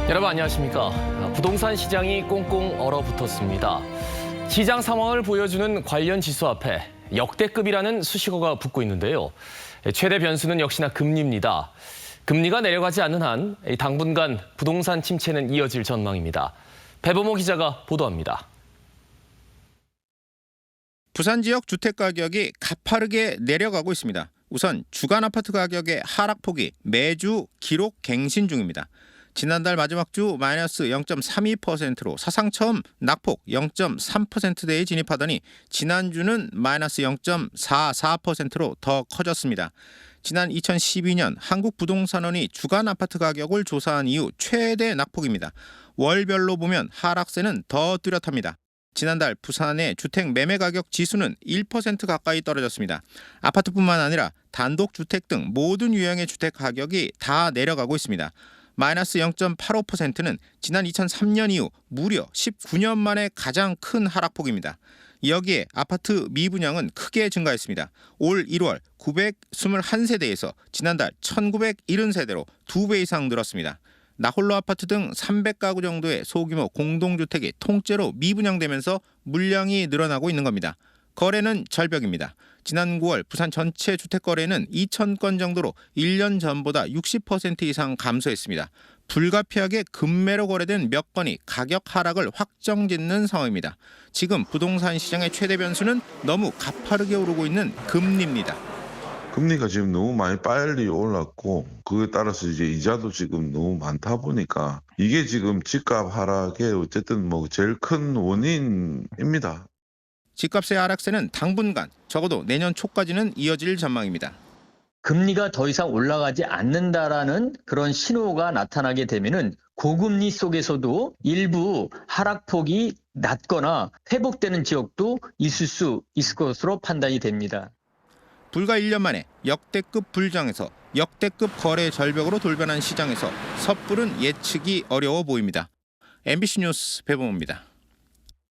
여러분 안녕하십니까. 부동산 시장이 꽁꽁 얼어붙었습니다. 시장 상황을 보여주는 관련 지수 앞에 역대급이라는 수식어가 붙고 있는데요. 최대 변수는 역시나 금리입니다. 금리가 내려가지 않는 한 당분간 부동산 침체는 이어질 전망입니다. 배범호 기자가 보도합니다. 부산 지역 주택 가격이 가파르게 내려가고 있습니다. 우선 주간 아파트 가격의 하락폭이 매주 기록 갱신 중입니다. 지난달 마지막 주 마이너스 0.32%로 사상 처음 낙폭 0.3%대에 진입하더니 지난주는 마이너스 0.44%로 더 커졌습니다. 지난 2012년 한국부동산원이 주간 아파트 가격을 조사한 이후 최대 낙폭입니다. 월별로 보면 하락세는 더 뚜렷합니다. 지난달 부산의 주택 매매 가격 지수는 1% 가까이 떨어졌습니다. 아파트뿐만 아니라 단독주택 등 모든 유형의 주택 가격이 다 내려가고 있습니다. 마이너스 0.85%는 지난 2003년 이후 무려 19년 만에 가장 큰 하락폭입니다. 여기에 아파트 미분양은 크게 증가했습니다. 올 1월 921세대에서 지난달 1970세대로 2배 이상 늘었습니다. 나홀로 아파트 등 300가구 정도의 소규모 공동주택이 통째로 미분양되면서 물량이 늘어나고 있는 겁니다. 거래는 절벽입니다. 지난 9월 부산 전체 주택 거래는 2,000건 정도로 1년 전보다 60% 이상 감소했습니다. 불가피하게 급매로 거래된 몇 건이 가격 하락을 확정짓는 상황입니다. 지금 부동산 시장의 최대 변수는 너무 가파르게 오르고 있는 금리입니다. 금리가 지금 너무 많이 빨리 올랐고 그에 따라서 이제 이자도 지금 너무 많다 보니까 이게 지금 집값 하락의 어쨌든 제일 큰 원인입니다. 집값의 하락세는 당분간 적어도 내년 초까지는 이어질 전망입니다. 금리가 더 이상 올라가지 않는다라는 그런 신호가 나타나게 되면은 고금리 속에서도 일부 하락폭이 낮거나 회복되는 지역도 있을 수 있을 것으로 판단이 됩니다. 불과 1년 만에 역대급 불장에서 역대급 거래 절벽으로 돌변한 시장에서 섣부른 예측이 어려워 보입니다. MBC 뉴스 배범호입니다.